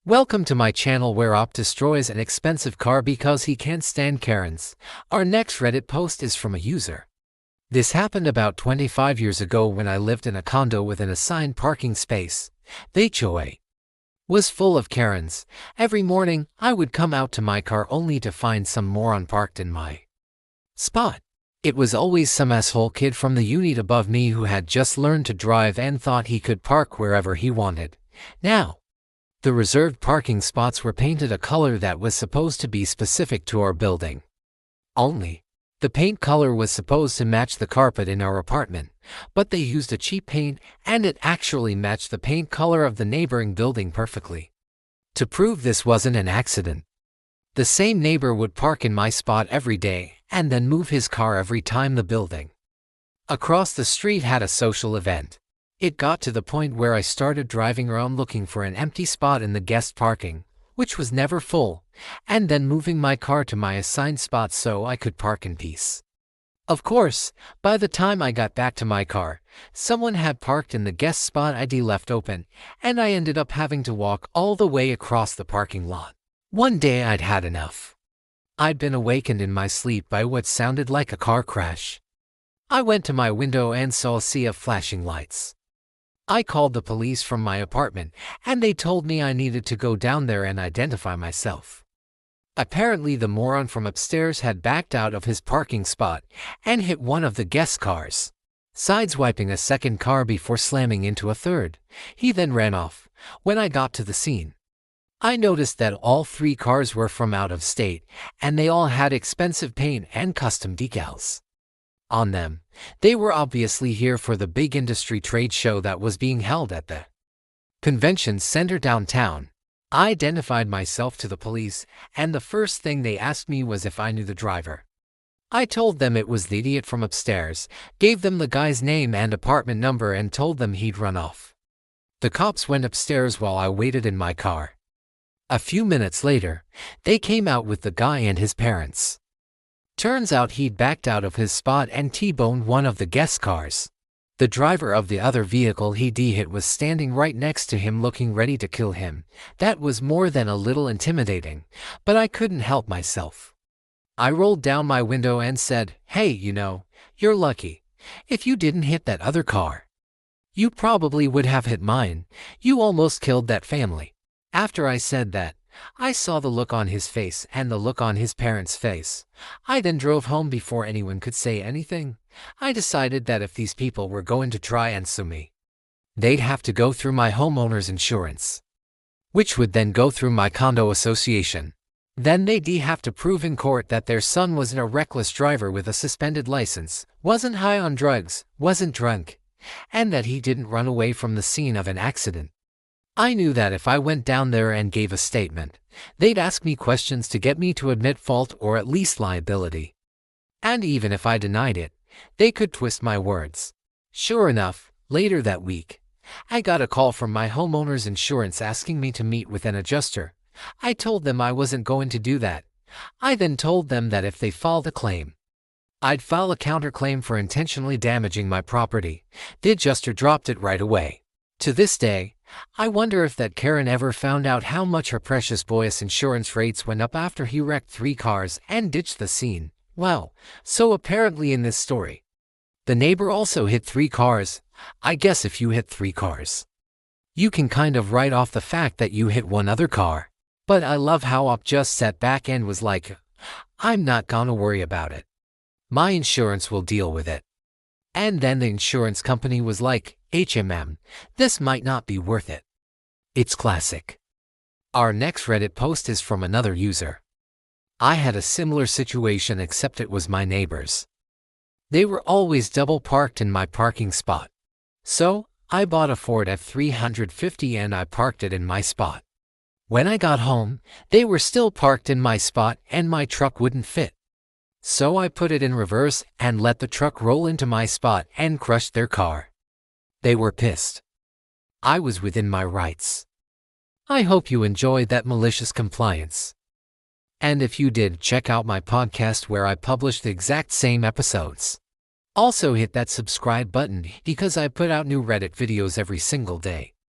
Welcome to my channel where Op destroys an expensive car because he can't stand Karens. Our next Reddit post is from a user. This happened about 25 years ago when I lived in a condo with an assigned parking space. The HOA was full of Karens. Every morning, I would come out to my car only to find some moron parked in my spot. It was always some asshole kid from the unit above me who had just learned to drive and thought he could park wherever he wanted. Now, the reserved parking spots were painted a color that was supposed to be specific to our building. Only, the paint color was supposed to match the carpet in our apartment, but they used a cheap paint and it actually matched the paint color of the neighboring building perfectly. To prove this wasn't an accident, the same neighbor would park in my spot every day and then move his car every time the building across the street had a social event. It got to the point where I started driving around looking for an empty spot in the guest parking, which was never full, and then moving my car to my assigned spot so I could park in peace. Of course, by the time I got back to my car, someone had parked in the guest spot I'd left open, and I ended up having to walk all the way across the parking lot. One day I'd had enough. I'd been awakened in my sleep by what sounded like a car crash. I went to my window and saw a sea of flashing lights. I called the police from my apartment, and they told me I needed to go down there and identify myself. Apparently, the moron from upstairs had backed out of his parking spot and hit one of the guest cars, sideswiping a second car before slamming into a third. He then ran off. When I got to the scene, I noticed that all three cars were from out of state, and they all had expensive paint and custom decals on them. They were obviously here for the big industry trade show that was being held at the convention center downtown. I identified myself to the police, and the first thing they asked me was if I knew the driver. I told them it was the idiot from upstairs, gave them the guy's name and apartment number and told them he'd run off. The cops went upstairs while I waited in my car. A few minutes later, they came out with the guy and his parents. Turns out he'd backed out of his spot and T-boned one of the guest cars. The driver of the other vehicle he'd hit was standing right next to him looking ready to kill him. That was more than a little intimidating, but I couldn't help myself. I rolled down my window and said, "Hey, you're lucky. If you didn't hit that other car, you probably would have hit mine. You almost killed that family." After I said that, I saw the look on his face and the look on his parents' face. I then drove home before anyone could say anything. I decided that if these people were going to try and sue me, they'd have to go through my homeowner's insurance, which would then go through my condo association. Then they'd have to prove in court that their son wasn't a reckless driver with a suspended license, wasn't high on drugs, wasn't drunk, and that he didn't run away from the scene of an accident. I knew that if I went down there and gave a statement, they'd ask me questions to get me to admit fault or at least liability. And even if I denied it, they could twist my words. Sure enough, later that week, I got a call from my homeowner's insurance asking me to meet with an adjuster. I told them I wasn't going to do that. I then told them that if they filed a claim, I'd file a counterclaim for intentionally damaging my property. The adjuster dropped it right away. To this day, I wonder if that Karen ever found out how much her precious boy's insurance rates went up after he wrecked 3 cars and ditched the scene. Well, so apparently in this story, the neighbor also hit 3 cars. I guess if you hit 3 cars, you can kind of write off the fact that you hit one other car. But I love how Op just sat back and was like, "I'm not gonna worry about it. My insurance will deal with it." And then the insurance company was like, this might not be worth it." It's classic. Our next Reddit post is from another user. I had a similar situation except it was my neighbors. They were always double parked in my parking spot. So, I bought a Ford F350 and I parked it in my spot. When I got home, they were still parked in my spot and my truck wouldn't fit. So I put it in reverse and let the truck roll into my spot and crushed their car. They were pissed. I was within my rights. I hope you enjoyed that malicious compliance. And if you did, check out my podcast where I publish the exact same episodes. Also hit that subscribe button because I put out new Reddit videos every single day.